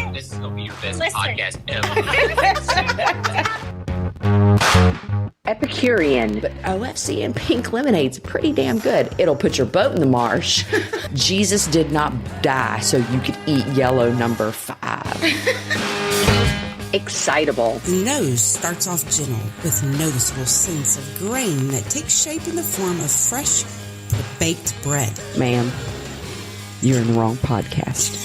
think this is going to be your best Listen. podcast ever. Epicurean, but OFC and pink lemonade's pretty damn good. It'll put your boat in the marsh. Jesus did not die so you could eat yellow number 5. Excitable. The nose starts off gentle with noticeable scents of grain that takes shape in the form of fresh baked bread. Ma'am, you're in the wrong podcast.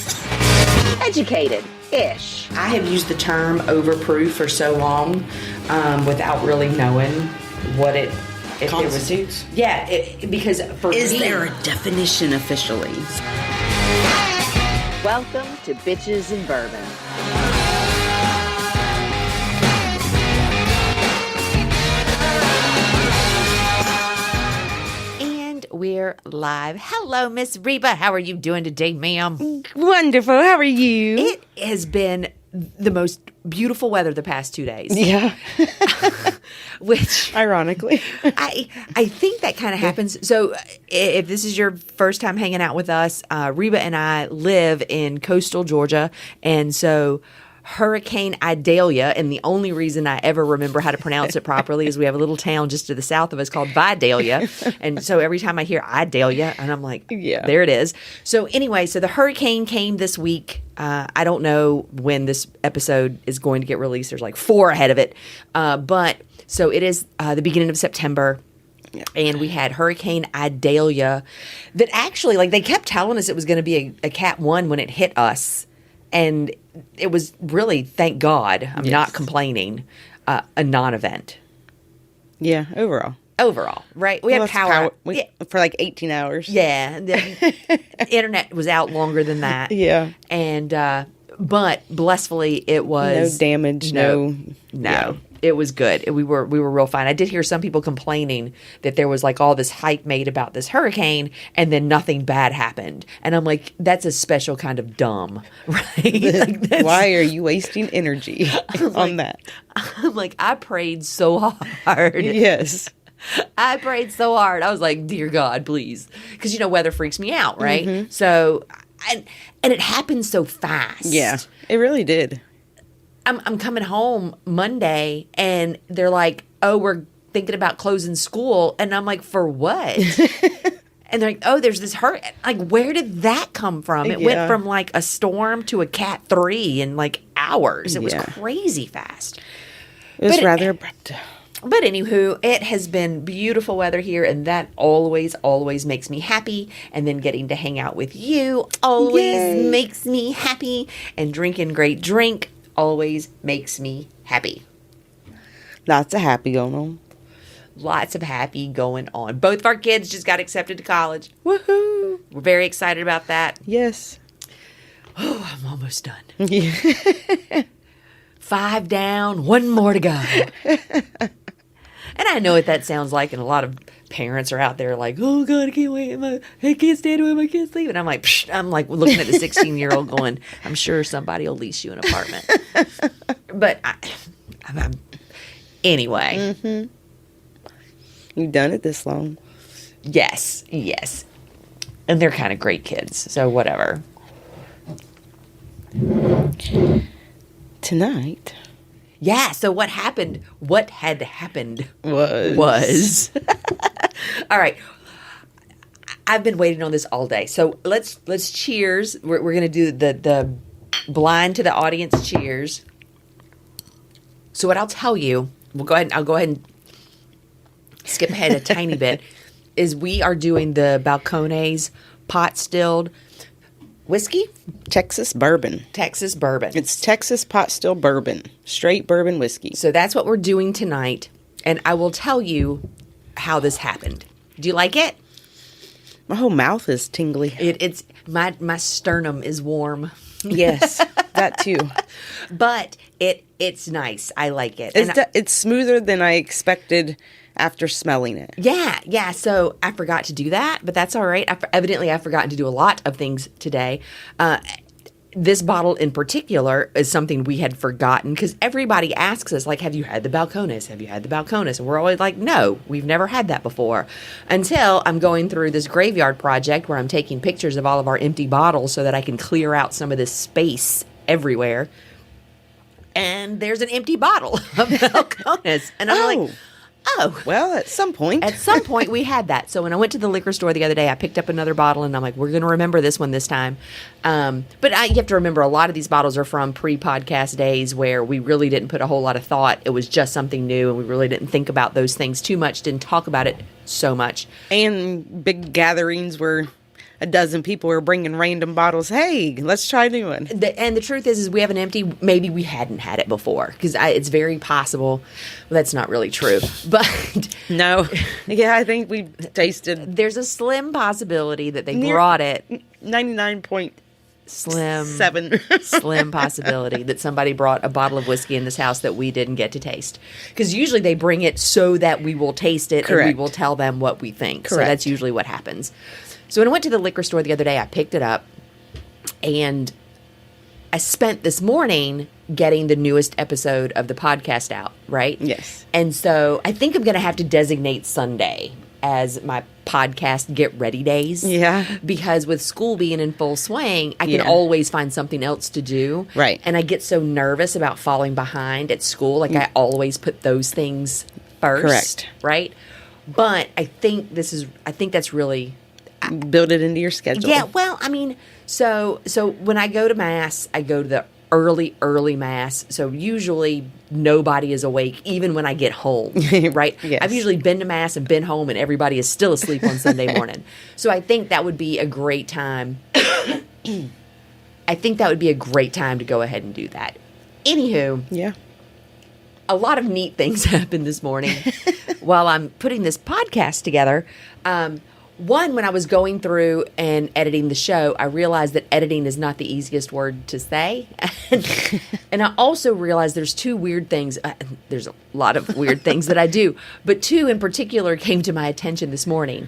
Educated-ish. I have used the term overproof for so long without really knowing what it constitutes. Yeah, because for Is me, there a definition officially? welcome to Bitches and Bourbon. We're live. Hello, Miss Reba. How are you doing today, ma'am? Wonderful. How are you? It has been the most beautiful weather the past 2 days. Yeah. Which, ironically, I think that kind of happens. So if this is your first time hanging out with us, Reba and I live in coastal Georgia. And so Hurricane Idalia, and the only reason I ever remember how to pronounce it properly is we have a little town just to the south of us called Vidalia, and so every time I hear Idalia, and I'm like, Yeah. there it is. So anyway, so the hurricane came this week. I don't know when this episode is going to get released. There's like 4 ahead of it, but so it is the beginning of September. And we had Hurricane Idalia that actually, like, they kept telling us it was going to be a Cat 1 when it hit us. And it was really, thank God, I'm not complaining, a non-event. yeah, overall. Overall, right? We had power. For like 18 hours. Yeah. The internet was out longer than that. Yeah. And, but blissfully, it was. No damage, no. Yeah. It was good. We were real fine. I did hear some people complaining that there was like all this hype made about this hurricane and then nothing bad happened. And I'm like, that's a special kind of dumb, right? Like, Why are you wasting energy on that? I'm like, I prayed so hard. Yes. I prayed so hard. I was like, dear God, please. Because, weather freaks me out, right? Mm-hmm. So, and it happened so fast. Yeah, it really did. I'm coming home Monday, and they're like, oh, we're thinking about closing school. And I'm like, for what? And they're like, oh, there's this hurricane. Like, where did that come from? It went from like a storm to a Cat 3 in like hours. It was crazy fast. It was rather abrupt. But anywho, it has been beautiful weather here, and that always makes me happy. And then getting to hang out with you always makes me happy. And drinking great drink always makes me happy. Lots of happy going on. Lots of happy going on. Both of our kids just got accepted to college. Woohoo! We're very excited about that. Yes. Oh, I'm almost done. Yeah. 5 down, 1 more to go. And I know what that sounds like, and a lot of parents are out there like, oh, God, I can't wait. I can't stand it when my kids leave. And I'm like, psh, I'm like looking at the 16-year-old going, I'm sure somebody will lease you an apartment. But I'm anyway. Mm-hmm. You've done it this long. Yes. And they're kind of great kids, so whatever. Tonight. Yeah, so what happened? What had happened was. All right. I've been waiting on this all day. So let's cheers. We're going to do the blind to the audience cheers. So what I'll tell you, I'll go ahead and skip ahead a tiny bit, is we are doing the Balcones pot stilled whiskey. Texas bourbon. It's Texas pot still bourbon. Straight bourbon whiskey. So that's what we're doing tonight. And I will tell you how this happened. Do you like it? My whole mouth is tingly. It's my sternum is warm. Yes, that too. But it's nice. I like it. It's smoother than I expected after smelling it. Yeah. So I forgot to do that, but that's all right. Evidently, I've forgotten to do a lot of things today. This bottle in particular is something we had forgotten because everybody asks us, like, have you had the Balcones? Have you had the Balcones? And we're always like, no, we've never had that before. Until I'm going through this graveyard project where I'm taking pictures of all of our empty bottles so that I can clear out some of this space everywhere. And there's an empty bottle of Balcones. And I'm like, oh. Well, at some point. At some point, we had that. So when I went to the liquor store the other day, I picked up another bottle, and I'm like, we're going to remember this one this time. But you have to remember, a lot of these bottles are from pre-podcast days where we really didn't put a whole lot of thought. It was just something new, and we really didn't think about those things too much, didn't talk about it so much. And big gatherings where a dozen people are bringing random bottles. Hey, let's try a new one. And the truth is we have an empty. Maybe we hadn't had it before, because it's very possible. Well, that's not really true, but no. Yeah, I think we tasted. There's a slim possibility that they brought it. 99.7 slim possibility that somebody brought a bottle of whiskey in this house that we didn't get to taste, because usually they bring it so that we will taste it. Correct. And we will tell them what we think. Correct. So that's usually what happens. So when I went to the liquor store the other day, I picked it up, and I spent this morning getting the newest episode of the podcast out, right? Yes. And so I think I'm going to have to designate Sunday as my podcast get ready days. Yeah. Because with school being in full swing, I can always find something else to do. Right. And I get so nervous about falling behind at school. Like I always put those things first. Correct. Right. But I think that's really... Build it into your schedule. Yeah, well, I mean, so when I go to Mass, I go to the early Mass. So usually nobody is awake, even when I get home, right? Yes. I've usually been to Mass and been home, and everybody is still asleep on Sunday morning. So I think that would be a great time. I think that would be a great time to go ahead and do that. Anywho. Yeah. A lot of neat things happened this morning while I'm putting this podcast together. One, when I was going through and editing the show, I realized that editing is not the easiest word to say. And I also realized there's two weird things. There's a lot of weird things that I do. But two in particular came to my attention this morning.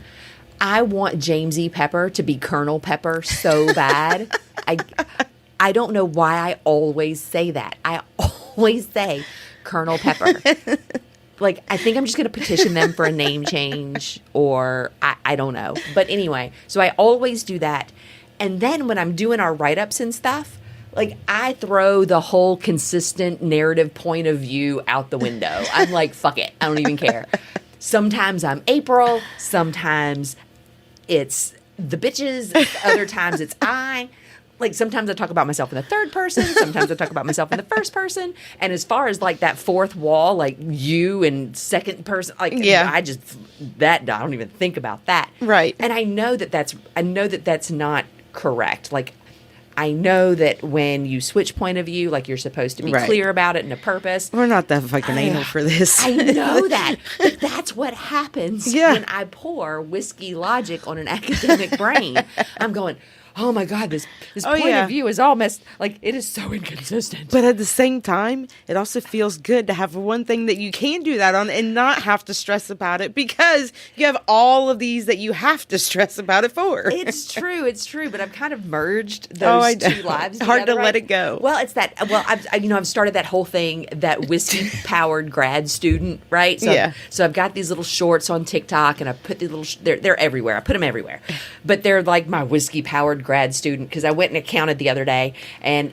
I want James E. Pepper to be Colonel Pepper so bad. I don't know why I always say that. I always say Colonel Pepper. Like, I think I'm just going to petition them for a name change, or I don't know. But anyway, so I always do that. And then when I'm doing our write-ups and stuff, like, I throw the whole consistent narrative point of view out the window. I'm like, fuck it. I don't even care. Sometimes I'm April. Sometimes it's the bitches. Other times it's I. Like, sometimes I talk about myself in the third person. Sometimes I talk about myself in the first person. And as far as, like, that fourth wall, like, you and second person, like, yeah. I don't even think about that. Right. And I know that that's not correct. Like, I know that when you switch point of view, like, you're supposed to be clear about it and a purpose. We're not that fucking anal for this. I know that. But that's what happens Yeah. when I pour whiskey logic on an academic brain. I'm going, oh my God, this point of view is all messed. Like, it is so inconsistent. But at the same time, it also feels good to have one thing that you can do that on and not have to stress about it, because you have all of these that you have to stress about it for. It's true. But I've kind of merged those two lives together. Hard to let it go. Well, it's that. Well, I've started that whole thing, that whiskey powered grad student, right? So Yeah. So I've got these little shorts on TikTok, and I put these little. They're everywhere. I put them everywhere, but they're like my whiskey powered grad student, because I went and counted the other day, and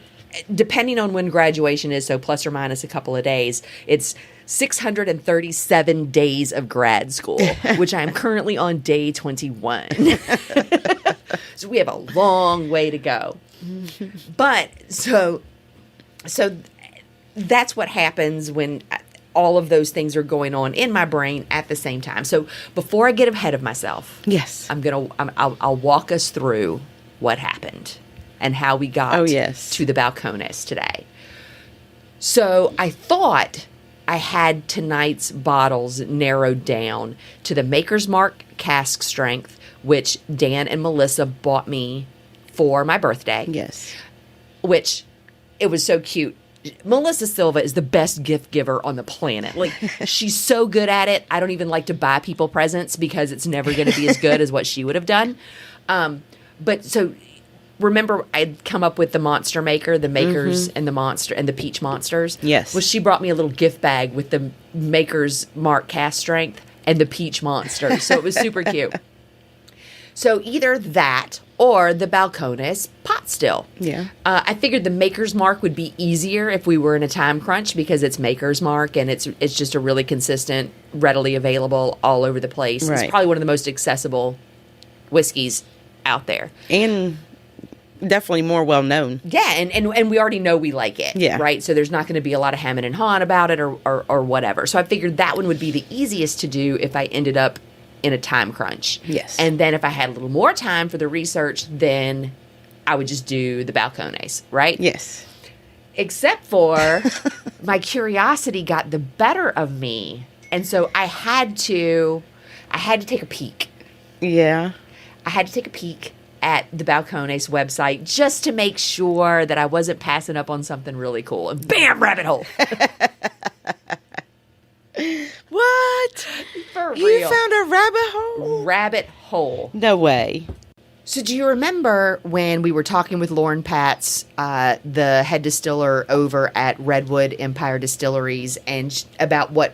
depending on when graduation is, so plus or minus a couple of days, it's 637 days of grad school, which I am currently on day 21. So we have a long way to go. But so that's what happens when all of those things are going on in my brain at the same time. So before I get ahead of myself, Yes. I'll walk us through what happened and how we got to the Balcones today. So I thought I had tonight's bottles narrowed down to the Maker's Mark cask strength, which Dan and Melissa bought me for my birthday. Yes. Which, it was so cute. Melissa Silva is the best gift giver on the planet. Like, she's so good at it. I don't even like to buy people presents, because it's never going to be as good as what she would have done. But so, remember, I'd come up with the Monster Maker, the Makers, and the Monster, and the Peach Monsters. Yes. Well, she brought me a little gift bag with the Maker's Mark Cask Strength and the Peach Monsters. So it was super cute. So either that, or the Balcones pot still. Yeah. I figured the Maker's Mark would be easier if we were in a time crunch because it's Maker's Mark and it's just a really consistent, readily available all over the place. Right. It's probably one of the most accessible whiskeys out there. And definitely more well known. Yeah, and we already know we like it. Yeah. Right? So there's not going to be a lot of hemming and hawing about it or whatever. So I figured that one would be the easiest to do if I ended up in a time crunch. Yes. And then if I had a little more time for the research, then I would just do the Balcones, right? Yes. Except for my curiosity got the better of me. And so I had to take a peek. Yeah. I had to take a peek at the Balcones website just to make sure that I wasn't passing up on something really cool. And bam, rabbit hole. What? For You real. found a rabbit hole? Rabbit hole. No way. So do you remember when we were talking with Lauren Patz, the head distiller over at Redwood Empire Distilleries, and about what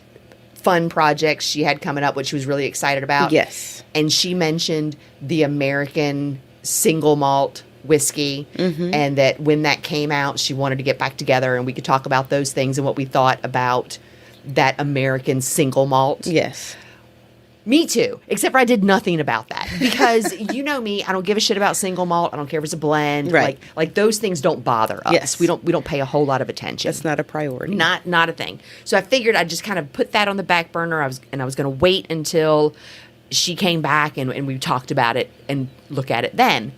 fun projects she had coming up, what she was really excited about? Yes. And she mentioned the American Single Malt whiskey, and that when that came out, she wanted to get back together and we could talk about those things and what we thought about that American Single Malt. Yes. Me too, except for I did nothing about that because you know me, I don't give a shit about single malt. I don't care if it's a blend. Right. Like those things don't bother us. Yes. We don't pay a whole lot of attention. That's not a priority. Not a thing. So I figured I'd just kind of put that on the back burner. I was going to wait until she came back and we talked about it and look at it then.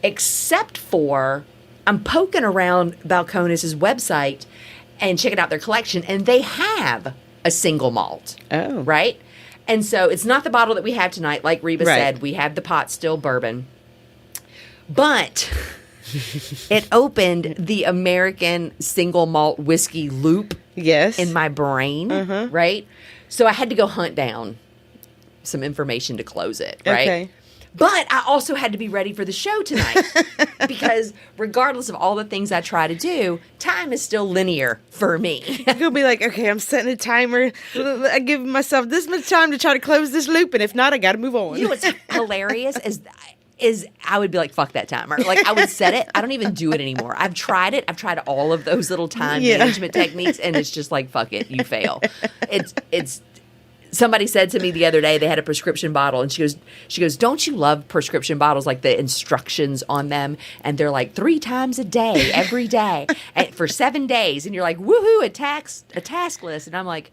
Except for I'm poking around Balcones' website and checking out their collection, and they have a single malt. Oh. Right? And so it's not the bottle that we have tonight. Like Reba Right. said, we have the pot still bourbon. But it opened the American single malt whiskey loop Yes. in my brain, right? So I had to go hunt down some information to close it, right? Okay. But I also had to be ready for the show tonight because regardless of all the things I try to do, time is still linear for me. You'll be like, okay, I'm setting a timer. I give myself this much time to try to close this loop, and if not, I got to move on. You know what's hilarious is I would be like, fuck that timer. Like I would set it. I don't even do it anymore. I've tried it. I've tried all of those little time management techniques, and it's just like, fuck it, you fail. It's. Somebody said to me the other day they had a prescription bottle, and she goes, don't you love prescription bottles, like the instructions on them, and they're like 3 times a day, every day, and for 7 days, and you're like, woohoo, a task list, and I'm like,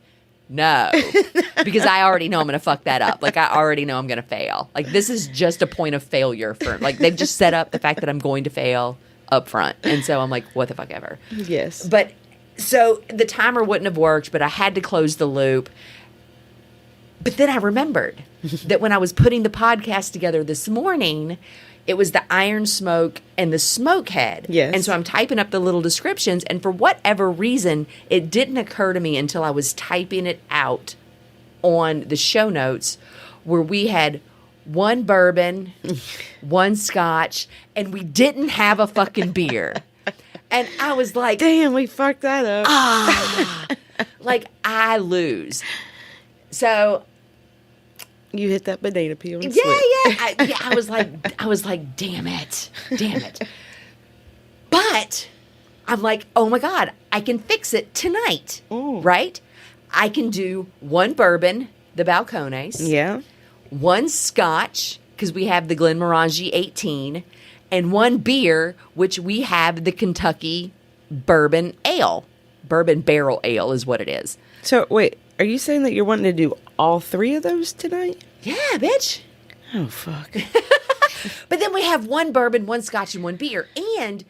no, because I already know I'm going to fuck that up. Like I already know I'm going to fail. Like this is just a point of failure for like they've just set up the fact that I'm going to fail up front, and so I'm like, what the fuck ever. Yes. But so the timer wouldn't have worked, but I had to close the loop. But then I remembered that when I was putting the podcast together this morning, it was the Iron Smoke and the Smokehead. Yes. And so I'm typing up the little descriptions, and for whatever reason, it didn't occur to me until I was typing it out on the show notes where we had 1 bourbon, 1 scotch, and we didn't have a fucking beer. And I was like, Damn, we fucked that up. like I lose. So You hit that banana peel and yeah, slip. I was like, damn it. But I'm like, oh my God, I can fix it tonight, Ooh. right? I can do 1 bourbon, the Balcones, Yeah. 1 scotch, because we have the Glenmorangie 18, and 1 beer, which we have the Kentucky bourbon ale. Bourbon barrel ale is what it is. So, wait, are you saying that you're wanting to do all 3 of those tonight? Yeah, bitch. Oh, fuck. But then we have 1 bourbon, 1 scotch, and 1 beer. And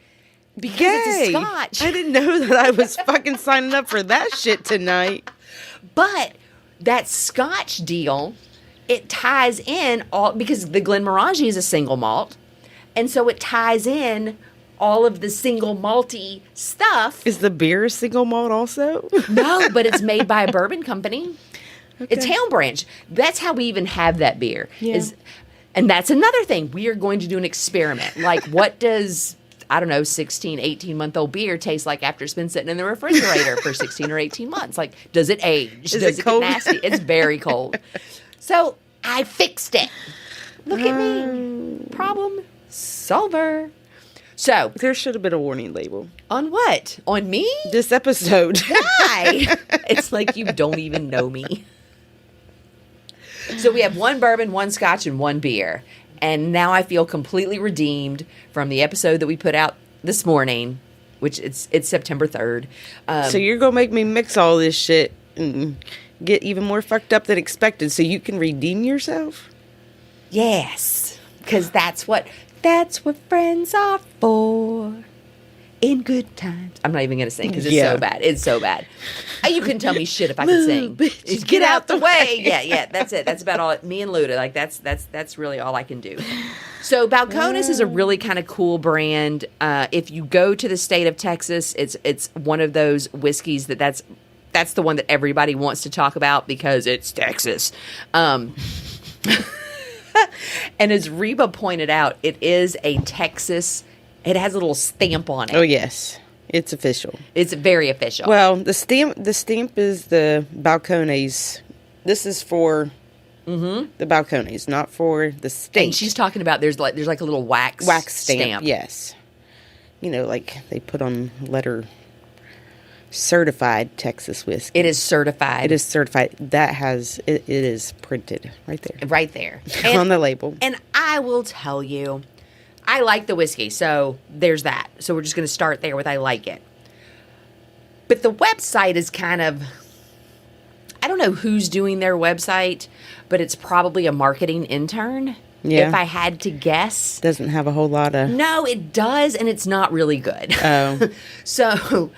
because it's a Yay. scotch, I didn't know that I was fucking signing up for that shit tonight. but that scotch deal, it ties in all, because the Glenmorangie is a single malt. And so it ties in all of the single malty stuff. Is the beer a single malt also? No, but it's made by a bourbon company. It's Town Branch. That's how we even have that beer. Yeah. And that's another thing. We are going to do an experiment. Like, what does, I don't know, 16, 18-month-old beer taste like after it's been sitting in the refrigerator for 16 or 18 months? Like, does it age? Is does it cold? get nasty? It's very cold. So I fixed it. Look at me. Problem Solver. So, There should have been a warning label. on what? On me? This episode. Why? It's like you don't even know me. So we have one bourbon, one scotch, and one beer. And now I feel completely redeemed from the episode that we put out this morning, which it's September 3rd. So you're going to make me mix all this shit and get even more fucked up than expected so you can redeem yourself? Yes, because that's what friends are for. In good times. I'm not even going to sing because it's Yeah. so bad. It's so bad. You couldn't tell me shit if I could sing. bitch, Get out the way. Yeah. That's it. That's about all. Me and Luda, like that's really all I can do. So Balcones is a really kind of cool brand. If you go to the state of Texas, it's one of those whiskeys that's the one that everybody wants to talk about because it's Texas. And as Reba pointed out, it is a Texas. It has a little stamp on it. Oh, yes. It's official. It's very official. Well, the stamp is the Balcones. This is for the Balcones, not for the state. and she's talking about there's like a little wax stamp. Yes. You know, like they put on letter certified Texas whiskey. It is certified. It is certified. That has it is printed right there. right there On the label. And I will tell you, I like the whiskey, so there's that. So we're just going to start there with I like it. But the website is kind of, I don't know who's doing their website, but it's probably a marketing intern. Yeah. If I had to guess. Doesn't have a whole lot of No, it does, and it's not really good. Oh. So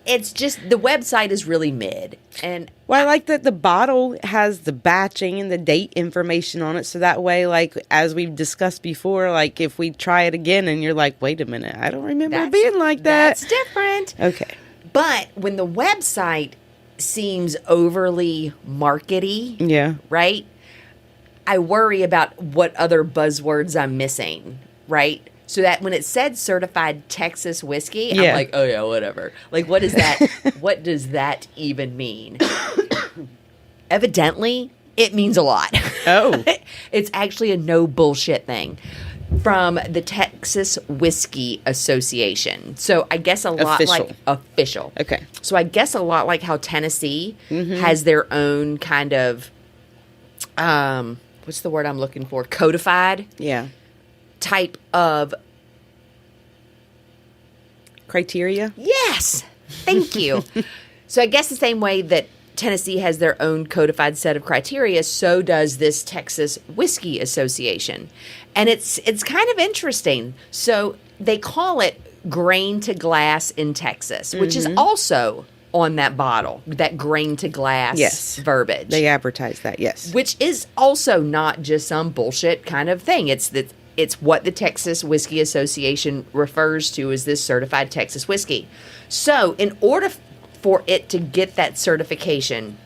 it's just, the website is really mid. And Well, I like that the bottle has the batching and the date information on it. So that way, like, as we've discussed before, like, if we try it again and you're like, wait a minute, I don't remember it being like that. That's different. Okay. But when the website seems overly markety, Yeah. right? I worry about what other buzzwords I'm missing, right? So that when it said certified Texas whiskey, I'm Yeah. like, oh yeah, whatever. Like, what is that? What does that even mean? Evidently, it means a lot. Oh. It's actually a no bullshit thing from the Texas Whisky Association. So I guess a lot Official. like official. Okay. So I guess a lot like how Tennessee has their own kind of what's the word I'm looking for? Codified Yeah. type of Criteria? yes. Thank you. So I guess the same way that Tennessee has their own codified set of criteria, so does this Texas Whisky Association. And it's kind of interesting. So they call it grain to glass in Texas, which is also on that bottle, that grain to glass Yes. verbiage. They advertise that, yes. Which is also not just some bullshit kind of thing. It's what the Texas Whisky Association refers to as this certified Texas whiskey. So in order for it to get that certification,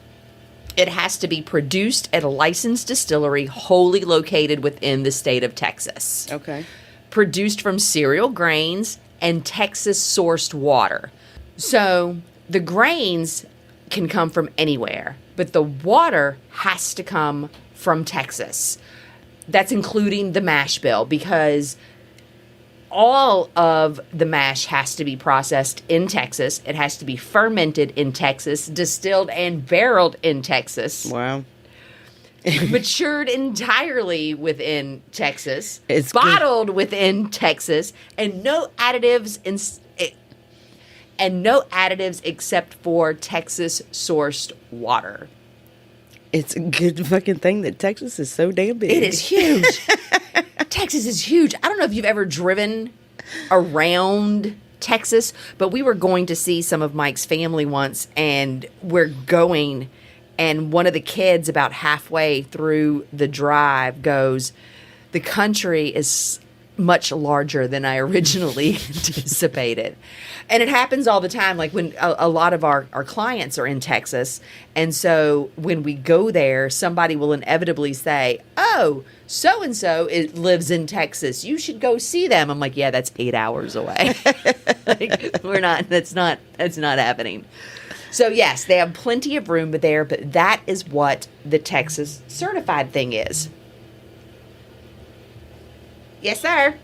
it has to be produced at a licensed distillery wholly located within the state of Texas. Okay. Produced from cereal grains and Texas-sourced water. So the grains can come from anywhere, but the water has to come from Texas. That's including the mash bill, because all of the mash has to be processed in Texas. It has to be fermented in Texas, distilled and barreled in Texas, Wow. matured entirely within Texas, It's bottled within Texas, and no additives except for Texas-sourced water. It's a good fucking thing that Texas is so damn big. It is huge. Texas is huge. I don't know if you've ever driven around Texas, but we were going to see some of Mike's family once, and we're going, and one of the kids about halfway through the drive goes, "The country is much larger than I originally anticipated." And it happens all the time, like when a lot of our clients are in Texas. And so when we go there, somebody will inevitably say, "Oh, so-and-so lives in Texas. You should go see them." I'm like, yeah, that's 8 hours away. Like, that's not happening. So yes, they have plenty of room there, but that is what the Texas certified thing is. Yes, sir.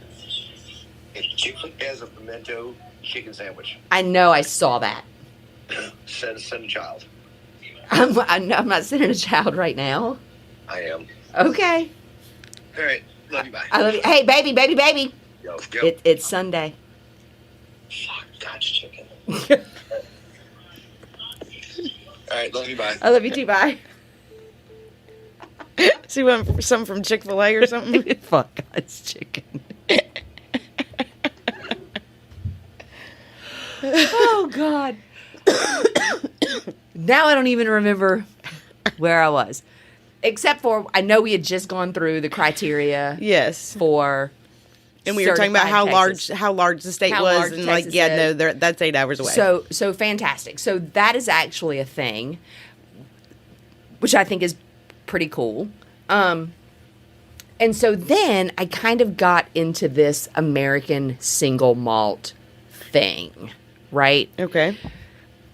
As a pimento chicken sandwich. I know. I saw that. Send a child. I'm not sending a child right now. I am. Okay. All right. Love you. Bye. I love you. Hey, baby. Yo. It's Sunday. Fuck. God's chicken. All right. Love you. Bye. I love you too. Bye. So you want some from Chick-fil-A or something? Fuck God's chicken. Oh, God. Now I don't even remember where I was. Except for, I know we had just gone through the criteria Yes. for And we were talking about certified how large the state How was, large and Texas that's 8 hours away. So fantastic. So that is actually a thing, which I think is pretty cool. And so then I kind of got into this American single malt thing, right? Okay.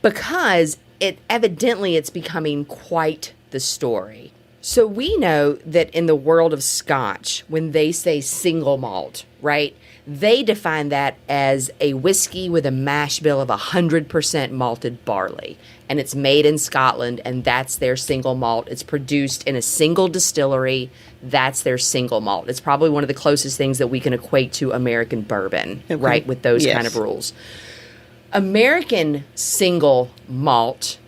Because it's becoming quite the story. So we know that in the world of Scotch, when they say single malt, right, they define that as a whiskey with a mash bill of 100% malted barley. And it's made in Scotland, and that's their single malt. It's produced in a single distillery. That's their single malt. It's probably one of the closest things that we can equate to American bourbon, Okay. right, with those Yes. kind of rules. American single malt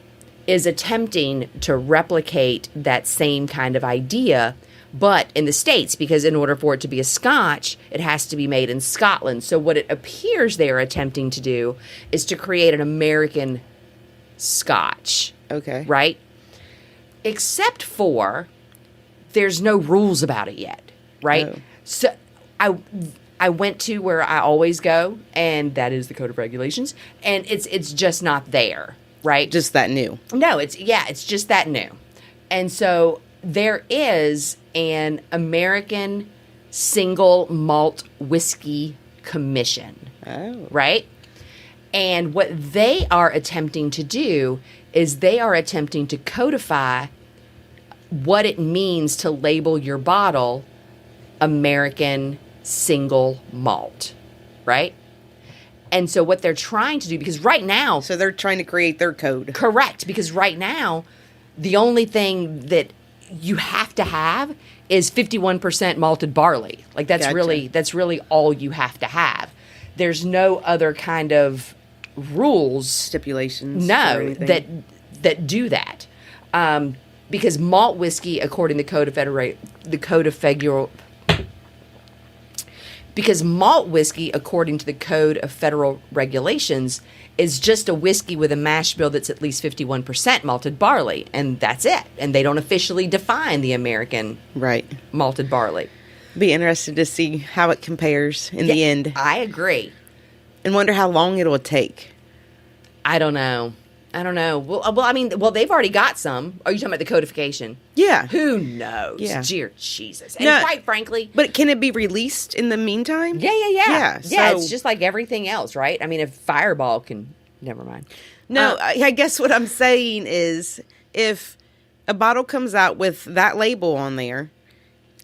is attempting to replicate that same kind of idea, but in the States, because in order for it to be a Scotch, it has to be made in Scotland. So what it appears they are attempting to do is to create an American Scotch, Okay. right? Except for there's no rules about it yet, right? Oh. So I went to where I always go, and that is the Code of Regulations, and it's just not there, right? Just that new. No, it's just that new. And so there is an American Single Malt Whiskey Commission, Oh. right? And what they are attempting to do is they are attempting to codify what it means to label your bottle American Single Malt, right? And so what they're trying to do, because right now, So they're trying to create their code. correct, because right now, the only thing that you have to have is 51% malted barley. Like that's Gotcha. really all you have to have. There's no other kind of rules, Stipulations. or no, anything. that do that. Because malt whiskey, according to because malt whiskey, according to the Code of Federal Regulations, is just a whiskey with a mash bill that's at least 51% malted barley, and that's it. And they don't officially define the American Right. malted barley. Be interested to see how it compares in the end, I agree. and wonder how long it'll take. I don't know. Well, they've already got some. Are you talking about the codification? Yeah. Who knows? Yeah. Dear Jesus. And No. quite frankly, But can it be released in the meantime? yeah. Yeah, Yeah, so- it's just like everything else, right? I mean, if Fireball can, never mind. No, I guess what I'm saying is if a bottle comes out with that label on there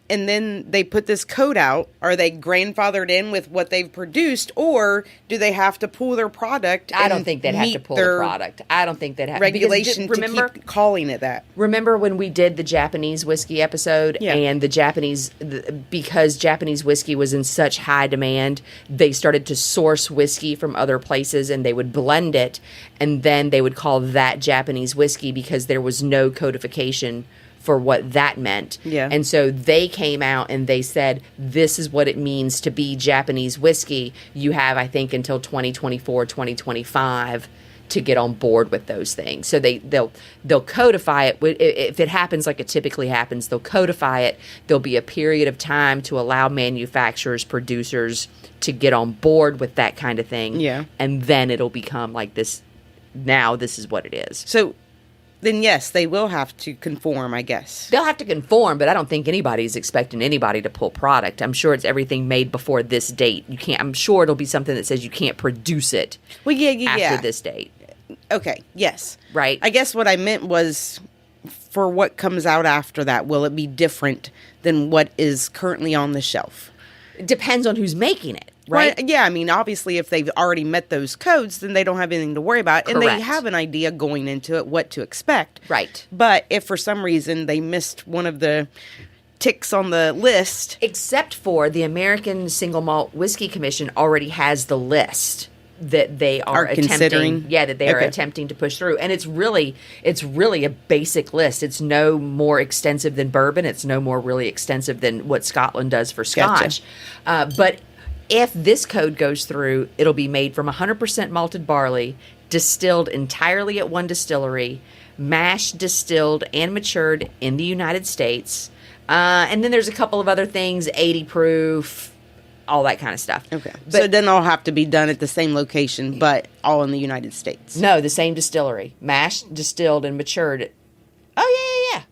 and then they put this code out, are they grandfathered in with what they've produced, or do they have to pull their product? I don't and think they'd have to meet pull the their product. I don't think they'd have regulation because to keep calling it that. Remember when we did the Japanese whiskey episode, Yeah. and because Japanese whiskey was in such high demand, they started to source whiskey from other places and they would blend it, and then they would call that Japanese whiskey because there was no codification for what that meant. Yeah. And so they came out and they said, this is what it means to be Japanese whiskey. You have, I think, until 2024, 2025 to get on board with those things. So they'll codify it. If it happens like it typically happens, they'll codify it. There'll be a period of time to allow manufacturers, producers to get on board with that kind of thing. Yeah. And then it'll become like this. Now this is what it is. So then, yes, they will have to conform, I guess. They'll have to conform, but I don't think anybody's expecting anybody to pull product. I'm sure it's everything made before this date. You can't. I'm sure it'll be something that says you can't produce it Well, yeah. after this date. Okay, yes. Right. I guess what I meant was for what comes out after that, will it be different than what is currently on the shelf? It depends on who's making it, right? Well, yeah, I mean, obviously, if they've already met those codes, then they don't have anything to worry about. And they Correct. have an idea going into it what to expect. Right. But if for some reason they missed one of the ticks on the list. Except for the American Single Malt Whiskey Commission already has the list that they are considering? attempting. Yeah, that they are Okay. attempting to push through, and it's really a basic list. It's no more extensive than bourbon. It's no more really extensive than what Scotland does for Scotch. But if this code goes through, it'll be made from 100% malted barley, distilled entirely at one distillery, mashed, distilled, and matured in the United States. And then there's a couple of other things, 80 proof, all that kind of stuff. Okay. But So it doesn't all have to be done at the same location, but all in the United States. no, the same distillery. Mashed, distilled, and matured. Oh, yeah.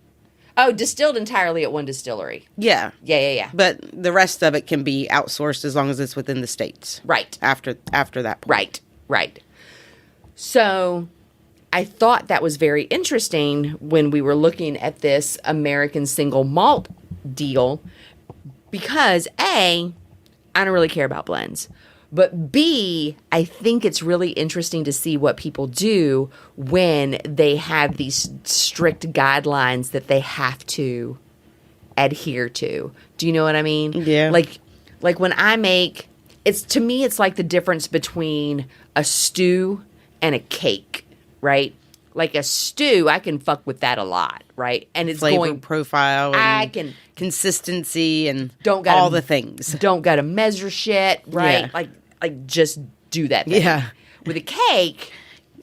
Oh, distilled entirely at one distillery. Yeah. Yeah. But the rest of it can be outsourced as long as it's within the states. Right. After that point. Right. So I thought that was very interesting when we were looking at this American single malt deal because A, I don't really care about blends. But B, I think it's really interesting to see what people do when they have these strict guidelines that they have to adhere to. Do you know what I mean? Yeah. Like when I make, to me it's like the difference between a stew and a cake, right? Like a stew, I can fuck with that a lot, right? And it's Flavor going profile and I can consistency and don't gotta, all the things. Don't gotta measure shit, right? Yeah. Like just do that thing. Yeah. With a cake,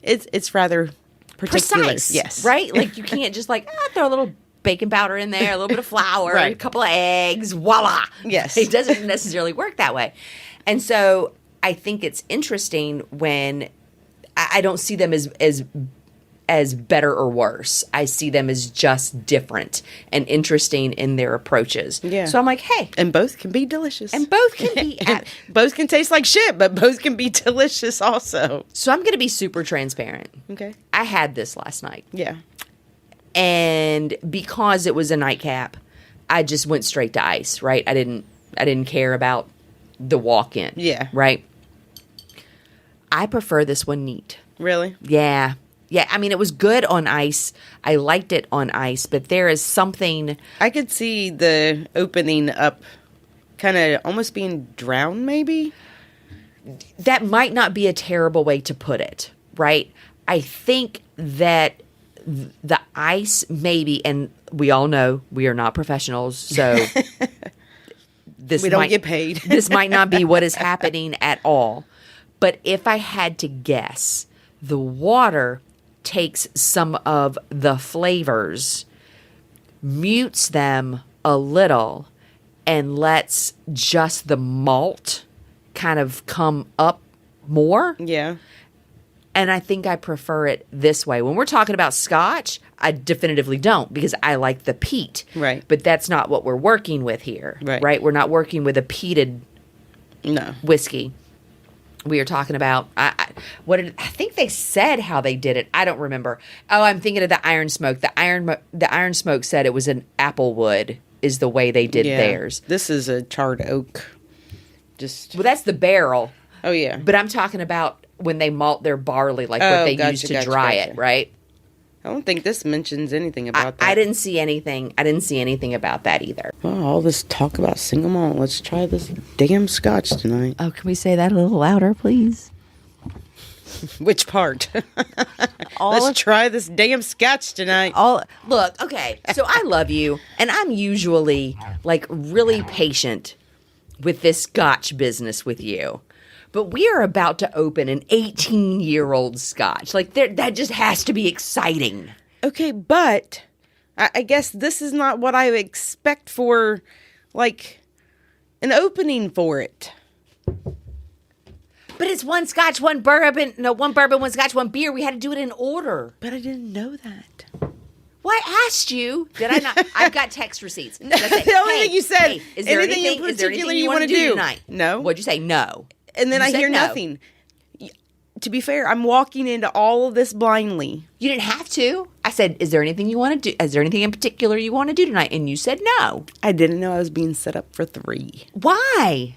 It's rather particular. precise. Yes. Right? Like you can't just throw a little baking powder in there, a little bit of flour, Right. a couple of eggs, voila. Yes. It doesn't necessarily work that way. And so I think it's interesting when I don't see them as better or worse. I see them as just different and interesting in their approaches. Yeah. So I'm like, hey, And both can be delicious. and both can be. Both can taste like shit, but both can be delicious also. So I'm going to be super transparent. Okay. I had this last night. Yeah. And because it was a nightcap, I just went straight to ice, right? I didn't care about the walk-in. Yeah. Right? I prefer this one neat. Really? Yeah. Yeah, I mean, it was good on ice. I liked it on ice, but there is something... I could see the opening up kind of almost being drowned, maybe? That might not be a terrible way to put it, right? I think that the ice maybe, and we all know we are not professionals, so... We don't get paid. This might not be what is happening at all. But if I had to guess, the water takes some of the flavors, mutes them a little, and lets just the malt kind of come up more. Yeah. And I think I prefer it this way. When we're talking about Scotch, I definitively don't because I like the peat. Right. But that's not what we're working with here. Right. We're not working with a peated No. whiskey. We are talking about I think they said how they did it. I don't remember. Oh, I'm thinking of the Iron Smoke. The Iron Smoke said it was an apple wood is the way they did theirs. This is a charred oak. Well, that's the barrel. Oh, yeah. But I'm talking about when they malt their barley, like what they use to dry it, right? I don't think this mentions anything about that. I didn't see anything. I didn't see anything about that either. Well, all this talk about single malt. Let's try this damn Scotch tonight. Oh, can we say that a little louder, please? Which part? Let's try this damn Scotch tonight. Look, okay. So I love you, and I'm usually like really patient with this Scotch business with you. But we are about to open an 18-year-old Scotch. Like that just has to be exciting. Okay, but I guess this is not what I expect for, like, an opening for it. But it's one Scotch, one bourbon. No, one bourbon, one Scotch, one beer. We had to do it in order. But I didn't know that. Well, I asked you. Did I not? I've got text receipts. The only thing you said, is there anything in is there particular anything you want wanna to do? tonight? No. What'd you say? No. And then You I said hear no. nothing. To be fair, I'm walking into all of this blindly. You didn't have to. I said, is there anything you want to do? Is there anything in particular you want to do tonight? And you said no. I didn't know I was being set up for 3. Why?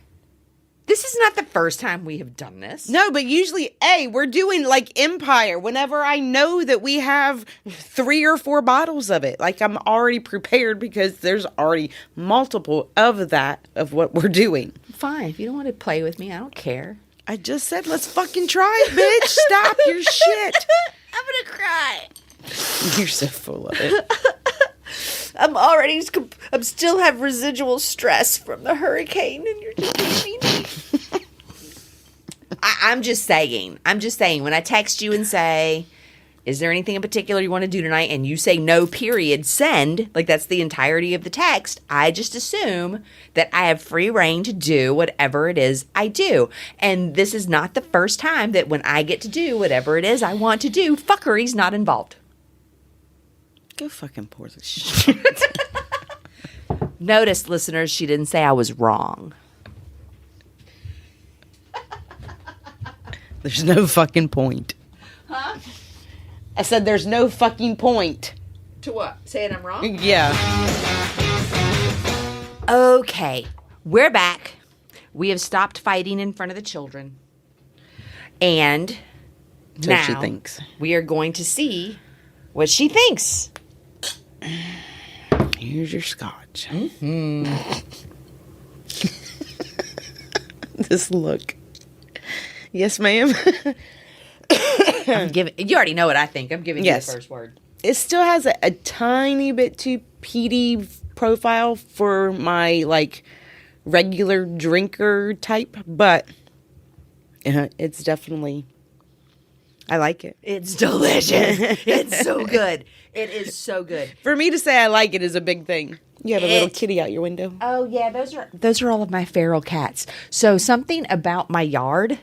This is not the first time we have done this. No, but usually, we're doing like Empire whenever I know that we have 3 or 4 bottles of it. Like I'm already prepared because there's already multiple of that of what we're doing. Fine. If you don't want to play with me, I don't care. I just said, let's fucking try it, bitch. Stop your shit. I'm going to cry. You're so full of it. I'm still have residual stress from the hurricane and you're just making me. I'm just saying, when I text you and say, is there anything in particular you want to do tonight? And you say no, period, send, like that's the entirety of the text. I just assume that I have free reign to do whatever it is I do. And this is not the first time that when I get to do whatever it is I want to do, fuckery's not involved. Go fucking pour the shit. Notice, listeners, she didn't say I was wrong. There's no fucking point. Huh? I said there's no fucking point. To what? Saying I'm wrong? Yeah. Okay, we're back. We have stopped fighting in front of the children. And So now she thinks. we are going to see what she thinks. Here's your scotch. Mm-hmm. This look. Yes, ma'am. You already know what I think. I'm giving Yes. you the first word. It still has a tiny bit too peaty profile for my like regular drinker type, but it's definitely. I like it. It's delicious. It's so good. It is so good. For me to say I like it is a big thing. You have a little It- kitty out your window. Oh yeah, those are all of my feral cats. So something about my yard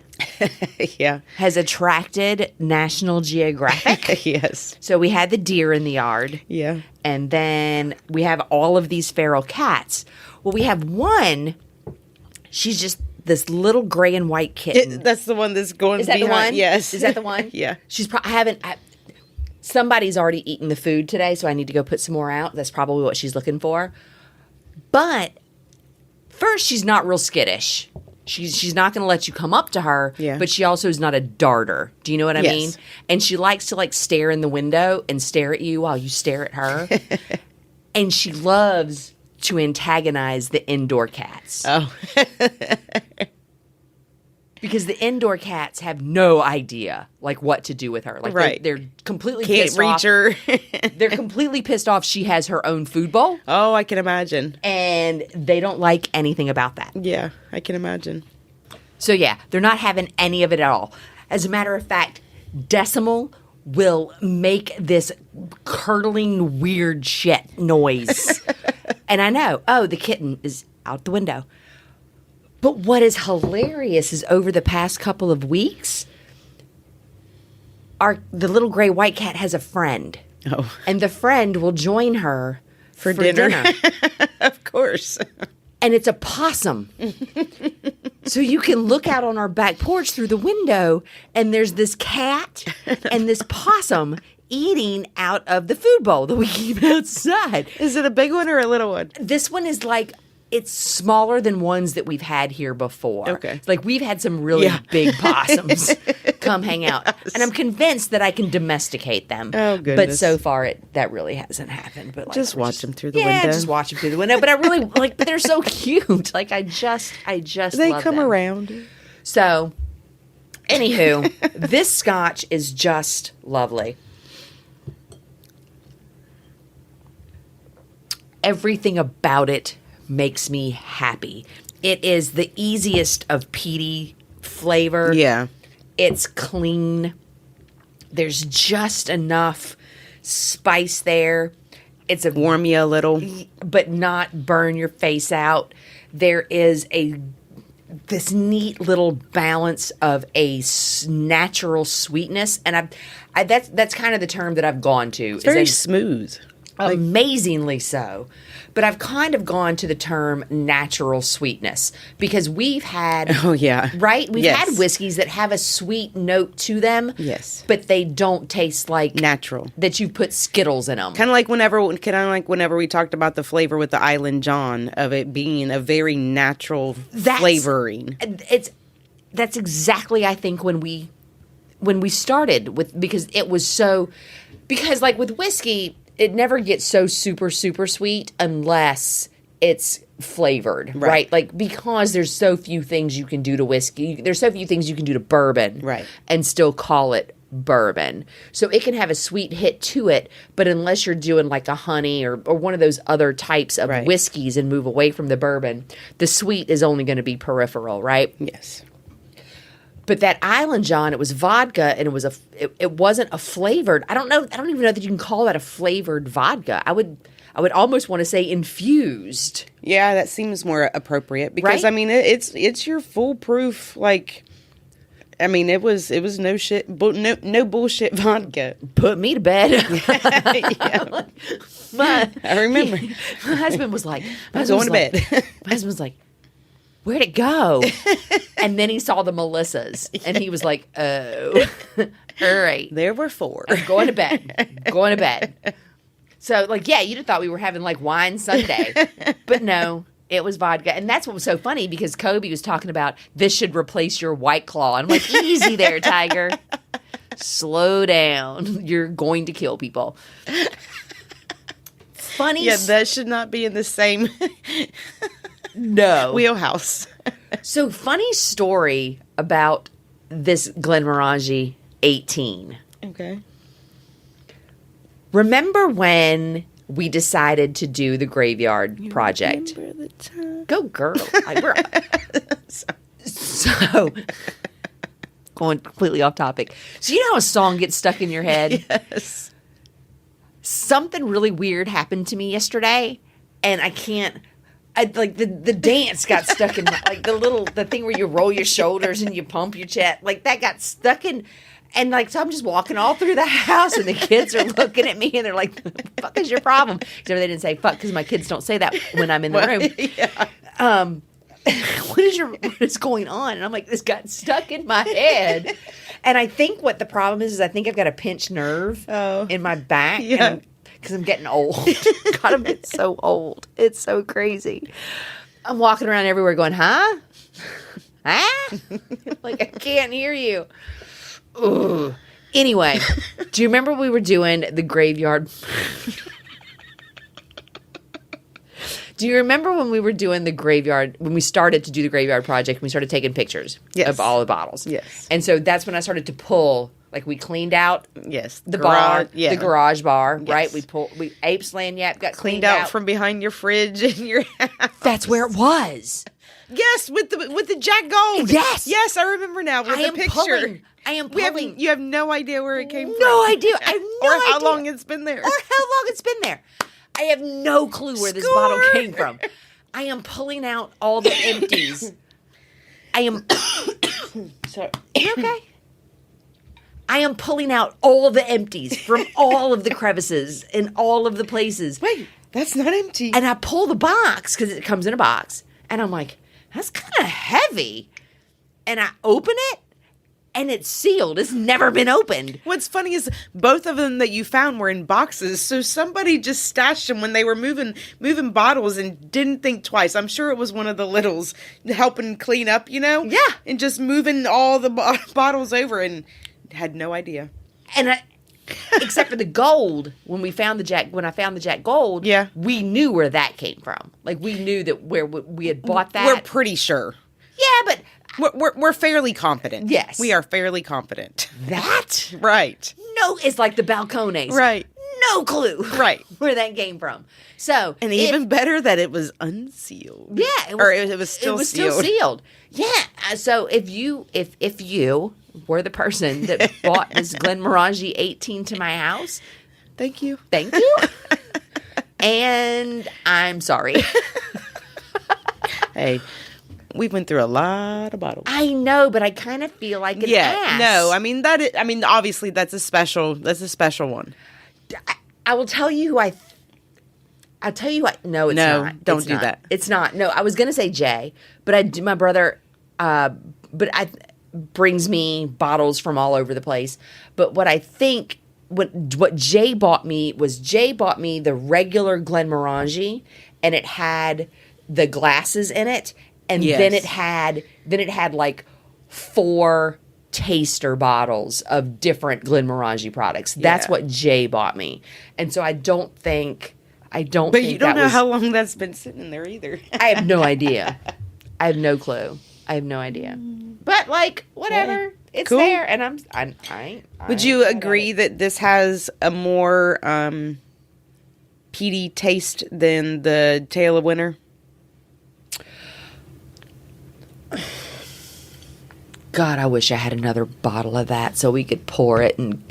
Yeah. has attracted National Geographic. Yes. So we had the deer in the yard. Yeah. And then we have all of these feral cats. Well, we have one. She's just this little gray and white kitten. That's the one that's going Is that behind. the one? Yes. Is that the one? Yeah. She's somebody's already eaten the food today, so I need to go put some more out. That's probably what she's looking for. But first, she's not real skittish. She's not going to let you come up to her, Yeah. but she also is not a darter. Do you know what I Yes. mean? And she likes to like stare in the window and stare at you while you stare at her. And she loves to antagonize the indoor cats. Oh. Because the indoor cats have no idea like what to do with her. Like Right. they're completely Can't pissed reach off. her. They're completely pissed off she has her own food bowl, Oh, I can imagine. and they don't like anything about that. Yeah, I can imagine. So yeah, they're not having any of it at all. As a matter of fact, Decimal will make this curdling weird shit noise. And I know, the kitten is out the window. But what is hilarious is over the past couple of weeks, the little gray white cat has a friend. Oh. And the friend will join her for dinner. Of course. And it's a possum. So you can look out on our back porch through the window, and there's this cat and this possum eating out of the food bowl that we keep outside. Is it a big one or a little one? This one is like, it's smaller than ones that we've had here before. Okay. Like we've had some really Yeah. big possums come hang out. Yes. And I'm convinced that I can domesticate them. Oh, But goodness. so far that really hasn't happened. But like, Just we're watch them through the yeah, window. just watch them through the window. But I really like, but they're so cute. Like I just They love come them. around. So, anywho, this scotch is just lovely. Everything about it makes me happy. It is the easiest of peaty flavor. Yeah. It's clean. There's just enough spice there. It's a Warm you a little. but not burn your face out. There is this neat little balance of a natural sweetness, and that's kind of the term that I've gone to. It's very smooth. Amazingly so. But I've kind of gone to the term natural sweetness because we've had Oh, yeah. right? We've Yes. had whiskeys that have a sweet note to them. Yes. But they don't taste like Natural. that you put Skittles in them. Kind of like whenever we talked about the flavor with the Island John, of it being a very natural flavoring. That's exactly, I think, when we started with, because it was so, because like with whiskey, it never gets so super, super sweet unless it's flavored, right? Like, because there's so few things you can do to whiskey. There's so few things you can do to bourbon. Right. And still call it bourbon. So it can have a sweet hit to it, but unless you're doing like a honey or one of those other types of whiskeys and move away from the bourbon, the sweet is only going to be peripheral, right? Yes. But that Island John, it was vodka, and it wasn't a flavored. I don't even know that you can call that a flavored vodka. I would almost want to say infused. Yeah, that seems more appropriate because Right? I mean it's your foolproof, like, I mean it was no shit, no bullshit vodka. Put me to bed. Yeah. I remember. My husband was like, Going to bed. My husband was like, where'd it go? And then he saw the Melissas, and he was like, oh, all right. There were 4. Going to bed. Going to bed. So, like, yeah, you'd have thought we were having, like, wine Sunday. But no, it was vodka. And that's what was so funny, because Kobe was talking about, this should replace your White Claw. And I'm like, easy there, Tiger. Slow down. You're going to kill people. Funny. Yeah, that should not be in the same No. wheelhouse. So, funny story about this Glenmorangie 18. Okay. Remember when we decided to do the graveyard project? Remember the time? Go, girl. So, going completely off topic. So, you know how a song gets stuck in your head? Yes. Something really weird happened to me yesterday, and like the dance got stuck in my, like the thing where you roll your shoulders and you pump your chest, like that got stuck in, and like, so I'm just walking all through the house, and the kids are looking at me, and they're like, "The fuck is your problem?" Except they didn't say fuck, because my kids don't say that when I'm in the room. Yeah. What is going on? And I'm like, this got stuck in my head. And I think what the problem is I think I've got a pinched nerve in my back. Yeah. Because I'm getting old. God, I'm getting so old. It's so crazy. I'm walking around everywhere going, huh? Huh? Like, I can't hear you. Ugh. Anyway, do you remember we were doing the graveyard? Do you remember when we were doing the graveyard, when we started to do the graveyard project, we started taking pictures of all the bottles? Yes. And so that's when I started to pull, like, we cleaned out Yes. the bar, Yeah. the garage bar, Yes. right? We Ape's Lanyap got Cleaned out from behind your fridge in your house. That's where it was. Yes, with the Jack Gold. Yes. Yes, I remember now with the picture. I am pulling. You have no idea where it came from. No idea. I have no or idea. how long it's been there. Or how long it's been there. I have no clue where this bottle came from. I am pulling out all the empties. I am. Sorry. You okay? I am pulling out all the empties from all of the crevices in all of the places. Wait, that's not empty. And I pull the box, because it comes in a box. And I'm like, that's kind of heavy. And I open it, and it's sealed. It's never been opened. What's funny is both of them that you found were in boxes, so somebody just stashed them when they were moving bottles and didn't think twice. I'm sure it was one of the littles helping clean up, Yeah. And just moving all the bottles over and had no idea. And except for the gold, when I found the Jack Gold, Yeah. we knew where that came from. Like, we knew that where we had bought that. We're pretty sure. Yeah, but We're fairly confident. Yes. We are fairly confident. that, Right. no, it's like the Balcones. Right. No clue. Right. Where that came from. So, And even better that it was unsealed. yeah, Or it was still sealed. still sealed. Yeah. So if you were the person that bought this Glenmorangie 18 to my house, Thank you. thank you. And I'm sorry. Hey, we went through a lot of bottles. I know, but I kind of feel like an ass. No, I mean obviously that's a special one. I will tell you who I'll tell you what. No, it's No, not. don't It's do not. that. It's not. No, I was gonna say Jay, but my brother, brings me bottles from all over the place. But what I think, what Jay bought me the regular Glenmorangie, and it had the glasses in it, and Yes. then it had like 4 taster bottles of different Glenmorangie products. That's Yeah. what Jay bought me. And so I don't think But think you don't that know was, how long that's been sitting in there either. I have no idea. I have no clue. I have no idea. But like whatever. Yeah. It's Cool. there and I Would ain't you mad at agree it. that this has a more peaty taste than the Tale of Winter? God, I wish I had another bottle of that so we could pour it and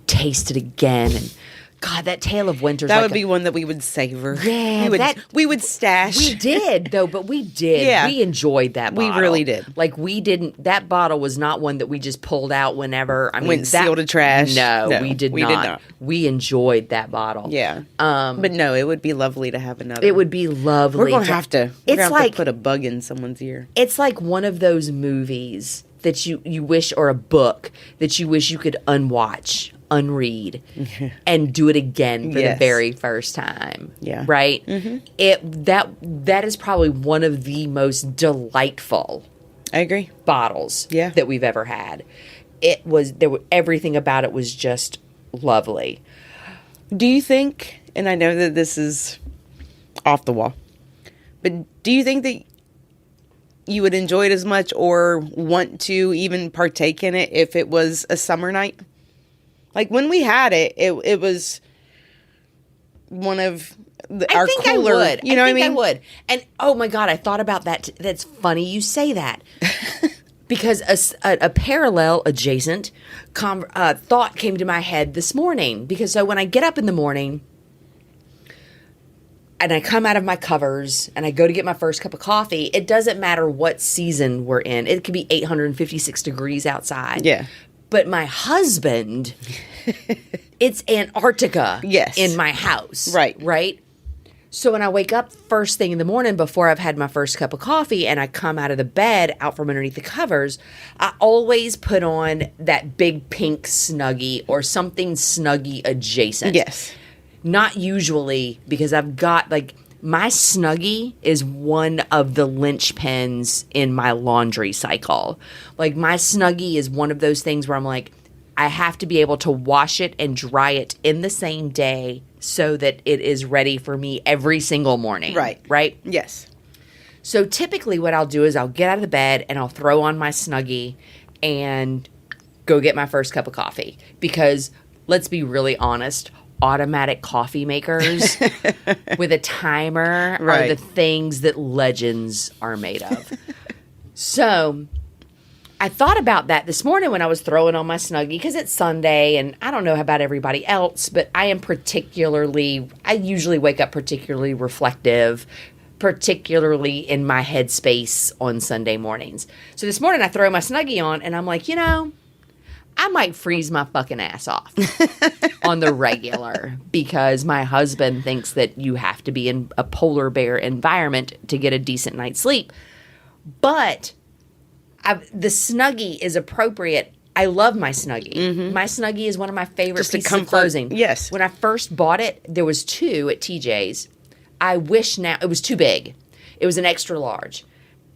taste it again. And God, that Tale of Winter's That like would be one that we would savor. Yeah, we would stash. we did though, but we did. Yeah. We enjoyed that We bottle. really did. Like we didn't. That bottle was not one that we just pulled out whenever. I mean, Went sealed to trash. No, No, we did we did not. not. We enjoyed that bottle. Yeah. But no, it would be lovely to have another. It would be lovely. We're gonna have to. We're It's gonna have like to put a bug in someone's ear. it's like one of those movies that you wish, or a book that you wish you could unwatch, unread, and do it again for the Yes. very first time. Yeah. Right? That is probably one of the most delightful I agree. bottles Yeah. that we've ever had. Everything about it was just lovely. Do you think? And I know that this is off the wall, but do you think that you would enjoy it as much or want to even partake in it if it was a summer night? Like when we had it, it was one of our I think cooler. I would. You know what I mean? I would. And oh my God, I thought about that. That's funny you say that. Because a parallel adjacent thought came to my head this morning. Because so when I get up in the morning and I come out of my covers and I go to get my first cup of coffee, it doesn't matter what season we're in. It could be 856 degrees outside. Yeah. But my husband, it's Antarctica Yes. in my house. Right. Right? So when I wake up first thing in the morning before I've had my first cup of coffee and I come out of the bed out from underneath the covers, I always put on that big pink Snuggie or something Snuggie adjacent. Yes. Not usually, because I've got like my Snuggie is one of the linchpins in my laundry cycle. Like my Snuggie is one of those things where I'm like, I have to be able to wash it and dry it in the same day so that it is ready for me every single morning. Right. Right? Yes. So typically what I'll do is I'll get out of the bed and I'll throw on my Snuggie and go get my first cup of coffee. Because let's be really honest, automatic coffee makers with a timer are Right. the things that legends are made of. So I thought about that this morning when I was throwing on my Snuggie because it's Sunday and I don't know about everybody else, but I usually wake up particularly reflective, particularly in my headspace on Sunday mornings. So this morning I throw my Snuggie on and I'm like, I might freeze my fucking ass off on the regular because my husband thinks that you have to be in a polar bear environment to get a decent night's sleep. But the Snuggie is appropriate. I love my Snuggie. Mm-hmm. My Snuggie is one of my favorite Just a pieces comfort. of clothing. Yes. When I first bought it, there was 2 at TJ's. I wish now it was too big. It was an extra large.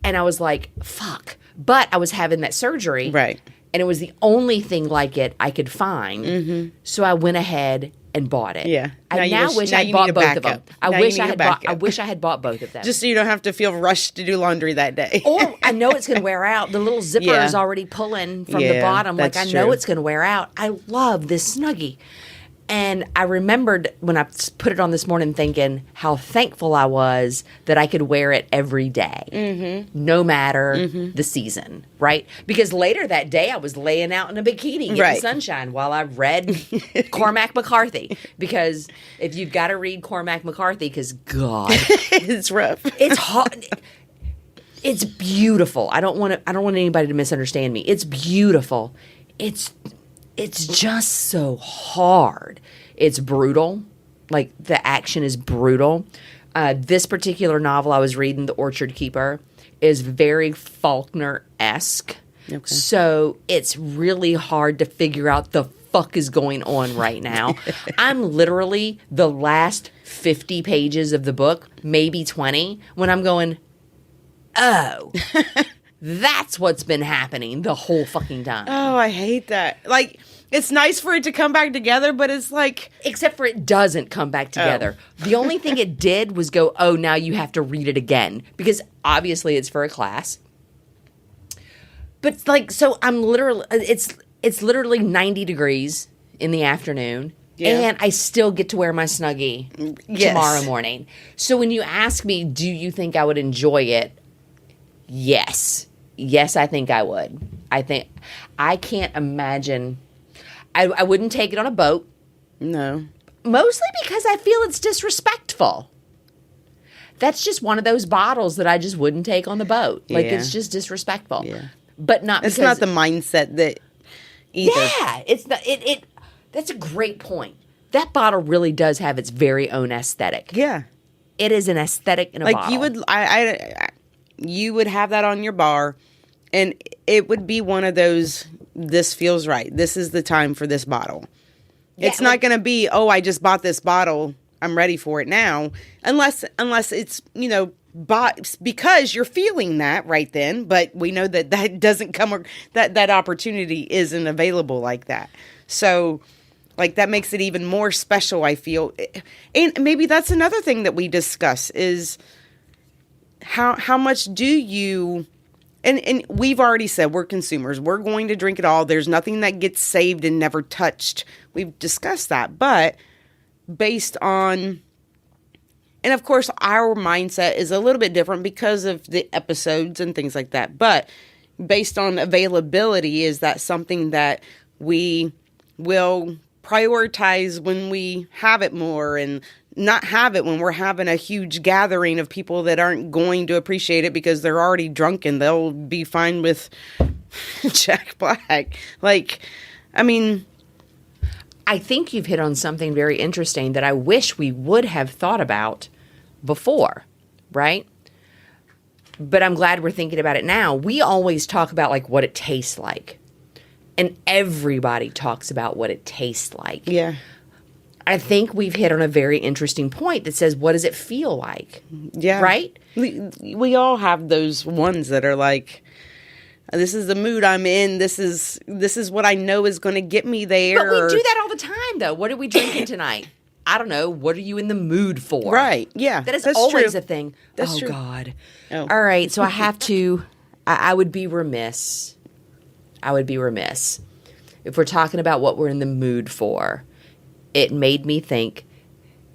And I was like, fuck. But I was having that surgery. Right. And it was the only thing like it I could find. Mm-hmm. So I went ahead and bought it. Yeah. I Now now you wish now I you had bought need a both of them. backup. I Now you wish need I a had bought. I backup. wish I had bought both of them. Just so you don't have to feel rushed to do laundry that day. Or I know it's going to wear out. The little zipper Yeah. is already pulling from the Yeah, bottom. Like I that's know true. it's going to wear out. I love this Snuggie. And I remembered when I put it on this morning thinking how thankful I was that I could wear it every day, no matter the season, right? Because later that day I was laying out in a bikini getting Right. sunshine while I read Cormac McCarthy. Because if you've got to read Cormac McCarthy, because God, It's rough. it's hot. It's beautiful. I don't want anybody to misunderstand me. It's beautiful. It's just so hard. It's brutal. like the action is brutal. This particular novel I was reading, The Orchard Keeper, is very Faulkner-esque. Okay. So it's really hard to figure out the fuck is going on right now. I'm literally the last 50 pages of the book, maybe 20, when I'm going, oh, that's what's been happening the whole fucking time. Oh, I hate that. Like, it's nice for it to come back together, but it's like... Except for it doesn't come back together. The only thing it did was go, oh, now you have to read it again. Because obviously it's for a class. But like, so I'm literally, it's literally 90 degrees in the afternoon. Yeah. And I still get to wear my Snuggie Yes. tomorrow morning. So when you ask me, do you think I would enjoy it? Yes. Yes, I think I would. I can't imagine. I wouldn't take it on a boat. No. Mostly because I feel it's disrespectful. That's just one of those bottles that I just wouldn't take on the boat. Like, Yeah. it's just disrespectful. Yeah. But not It's because... not the mindset that either. Yeah, it's not... It that's a great point. That bottle really does have its very own aesthetic. Yeah. It is an aesthetic in a bottle. Like, you would have that on your bar, and it would be one of those, this feels right. This is the time for this bottle. Yeah, It's not going to be, oh, I just bought this bottle, I'm ready for it now. Unless it's, bought because you're feeling that right then. But we know that doesn't come, that opportunity isn't available like that. So, like, that makes it even more special, I feel. And maybe that's another thing that we discuss is how much do you... And we've already said we're consumers. We're going to drink it all. There's nothing that gets saved and never touched. We've discussed that. But based on... And, of course, our mindset is a little bit different because of the episodes and things like that. But based on availability, is that something that we will prioritize when we have it more and not have it when we're having a huge gathering of people that aren't going to appreciate it because they're already drunk and they'll be fine with Jack Black. Like, I mean... I think you've hit on something very interesting that I wish we would have thought about before, right? But I'm glad we're thinking about it now. We always talk about, like, what it tastes like. And everybody talks about what it tastes like. Yeah. I think we've hit on a very interesting point that says, what does it feel like? Yeah. Right? We all have those ones that are like, this is the mood I'm in. This is what I know is going to get me there. But we do that all the time, though. What are we drinking tonight? I don't know. What are you in the mood for? Right. Yeah. That is that's always true. a thing. That's oh, true. God. Oh. All right. So I have to, I would be remiss. If we're talking about what we're in the mood for. It made me think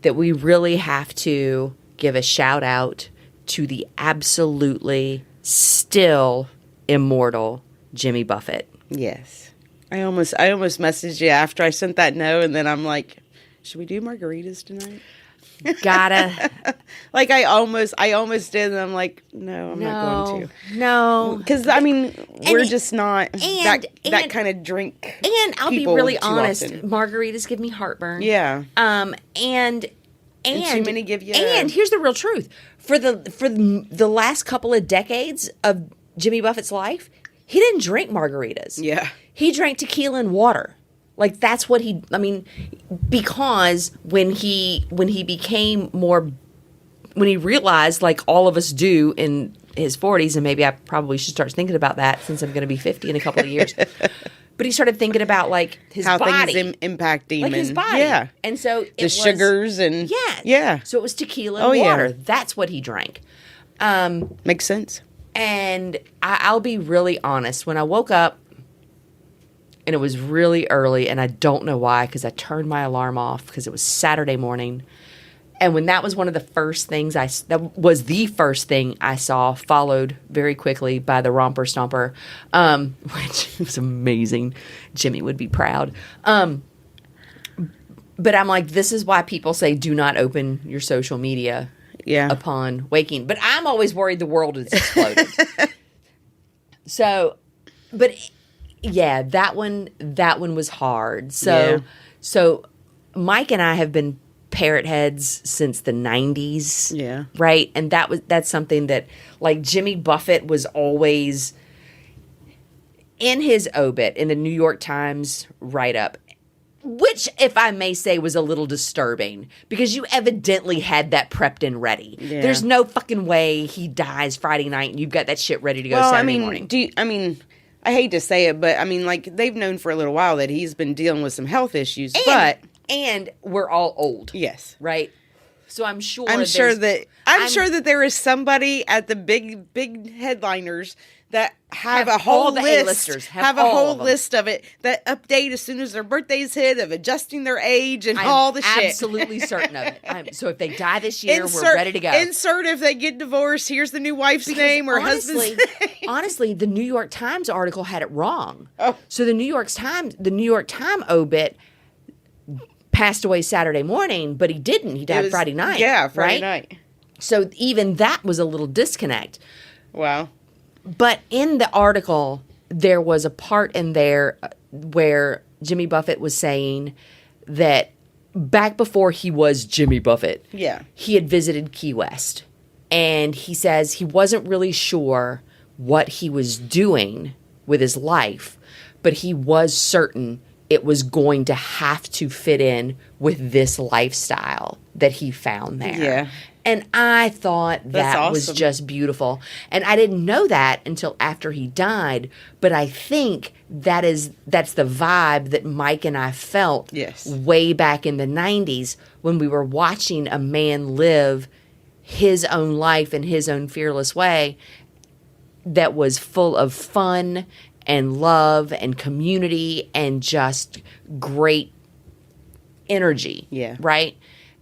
that we really have to give a shout out to the absolutely still immortal Jimmy Buffett. Yes. I almost messaged you after I sent that note, and then I'm like, should we do margaritas tonight? Gotta. Like, I almost did, and I'm like, no, I'm not going to. No. Because, I mean, we're just not and- that kind of drink. And I'll be people really too honest, often. margaritas give me heartburn. Yeah. And too many give you... And here's the real truth. For the last couple of decades of Jimmy Buffett's life, he didn't drink margaritas. Yeah. He drank tequila and water. Like, that's what because when he became more, when he realized, like all of us do in his 40s, and maybe I probably should start thinking about that since I'm going to be 50 in a couple of years. But he started thinking about, like, his How body. things impact him. Like his and- body. Yeah. And so it The was, sugars and... Yeah. Yeah. So it was tequila and Oh, yeah. water. That's what he drank. Makes sense. And I'll be really honest. When I woke up, and it was really early, and I don't know why, because I turned my alarm off because it was Saturday morning. And when that was one of the first things that was the first thing I saw, followed very quickly by the Romper Stomper, which was amazing. Jimmy would be proud. But I'm like, this is why people say do not open your social media Yeah. upon waking. But I'm always worried the world is exploding. So, but yeah, that one was hard. So Mike and I have been parrot heads since the 90s. Yeah. Right? And that's something that, like, Jimmy Buffett was always in his obit in the New York Times write-up, which, if I may say, was a little disturbing because you evidently had that prepped and ready. Yeah. There's no fucking way he dies Friday night and you've got that shit ready to go Saturday morning. I hate to say it, but I mean, like, they've known for a little while that he's been dealing with some health issues, And we're all old. yes. Right? So I'm sure I'm sure that there is somebody at the big headliners that have a whole all the list, A-listers, have a all whole of them. list of it that update as soon as their birthdays hit of adjusting their age and I'm all the shit. absolutely certain of it. So if they die this year, we're ready to go. Insert if they get divorced. Here's the new wife's name or husband's name. Honestly, the New York Times article had it wrong. Oh. So the New York Times obit passed away Saturday morning, but he didn't. He died Friday night. Yeah, Friday right? night. So even that was a little disconnect. Wow. But in the article, there was a part in there where Jimmy Buffett was saying that back before he was Jimmy Buffett, Yeah. he had visited Key West. And he says he wasn't really sure what he was doing with his life, but he was certain it was going to have to fit in with this lifestyle that he found there. Yeah. And I thought That's that was awesome. just beautiful. And I didn't know that until after he died, but I think that's the vibe that Mike and I felt Yes. way back in the 90s when we were watching a man live his own life in his own fearless way that was full of fun and love and community and just great energy. Yeah. Right?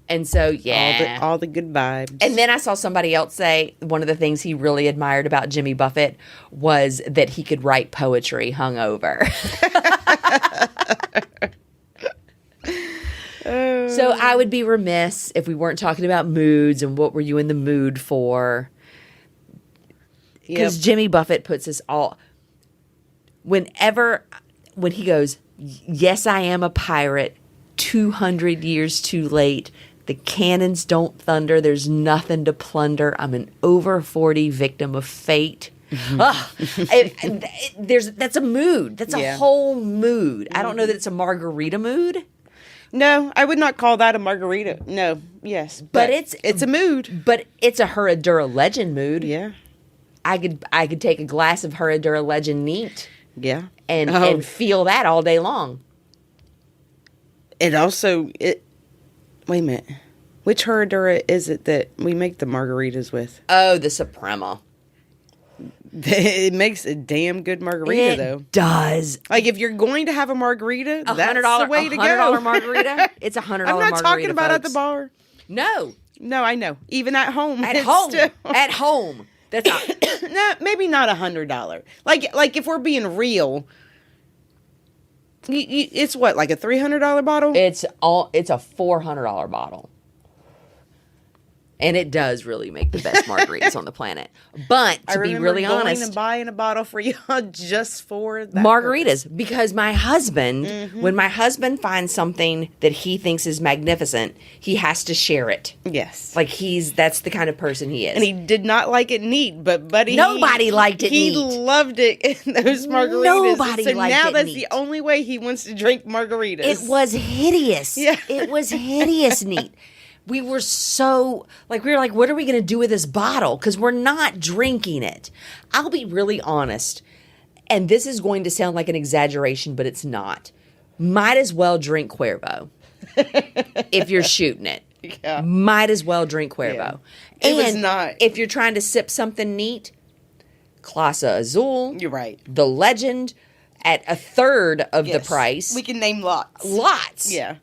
And so, yeah. All the good vibes. And then I saw somebody else say one of the things he really admired about Jimmy Buffett was that he could write poetry hungover. So I would be remiss if we weren't talking about moods and what were you in the mood for. Because Jimmy Buffett puts us all... when he goes, yes, I am a pirate, 200 years too late. The cannons don't thunder. There's nothing to plunder. I'm an over 40 victim of fate. That's a mood. That's a whole mood. I don't know that it's a margarita mood. No, I would not call that a margarita. No, yes. But it's a mood. But it's a Herradura Legend mood. Yeah. I could take a glass of Herradura Legend neat. Yeah. And feel that all day long. It also wait a minute. Which Herradura is it that we make the margaritas with? Oh, the Suprema. It makes a damn good margarita, though. It does. Like, if you're going to have a margarita, that's the way to go. $100 margarita? It's $100 margarita, I'm not talking about folks. at the bar. No. No, I know. Even at home. At it's home. still- At home. That's not... No, maybe not $100. Like if we're being real, it's what, like a $300 bottle? It's a $400 bottle. And it does really make the best margaritas on the planet. But to be really going honest, and buying a bottle for y'all just for that margaritas, because my husband, when my husband finds something that he thinks is magnificent, he has to share it. Yes. Like that's the kind of person he is. And he did not like it neat, but buddy, Nobody liked it he neat. loved it in those margaritas. Nobody so liked now it that's neat. the only way he wants to drink margaritas. It was hideous. Yeah. It was hideous neat. We were so, we were like, what are we going to do with this bottle? Because we're not drinking it. I'll be really honest, and this is going to sound like an exaggeration, but it's not. Might as well drink Cuervo if you're shooting it. Yeah. Might as well drink Cuervo. Yeah. It was And not. if you're trying to sip something neat, Clase Azul. You're right. The Legend at a third of the price. We can name lots. Lots. Yeah.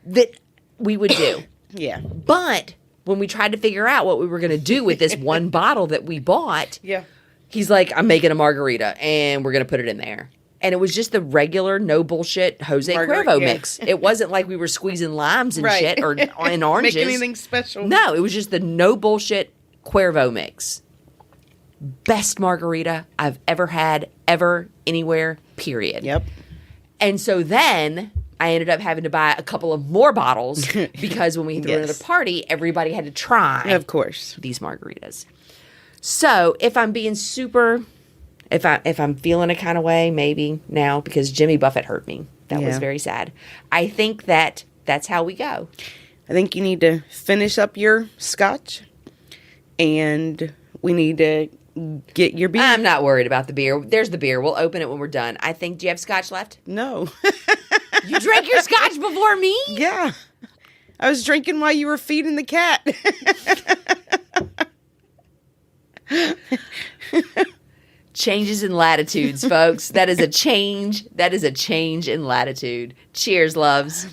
That we would do. Yeah. But when we tried to figure out what we were going to do with this one bottle that we bought, Yeah. he's like, I'm making a margarita and we're going to put it in there. And it was just the regular, no bullshit Jose Cuervo mix. It wasn't like we were squeezing limes and shit or and oranges. Make anything special. No, it was just the no bullshit Cuervo mix. Best margarita I've ever had, ever, anywhere, period. Yep. And so then I ended up having to buy a couple of more bottles because when we threw another party, everybody had to try Of course. these margaritas. So if I'm being super, if I'm feeling a kind of way, maybe now because Jimmy Buffett hurt me. That was very sad. I think that's how we go. I think you need to finish up your scotch, and we need to get your beer. I'm not worried about the beer. There's the beer. We'll open it when we're done. I think, do you have scotch left? No. You drank your scotch before me? Yeah. I was drinking while you were feeding the cat. Changes in latitudes, folks. That is a change. That is a change in latitude. Cheers, loves.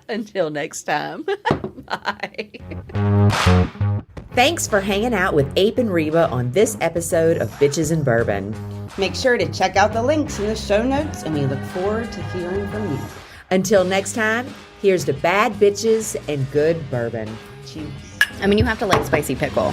Until next time. Bye. Thanks for hanging out with Ape and Reba on this episode of Bitches and Bourbon. Make sure to check out the links in the show notes, and we look forward to hearing from you. Until next time, here's to bad bitches and good bourbon. Cheers. I mean, you have to like spicy pickle.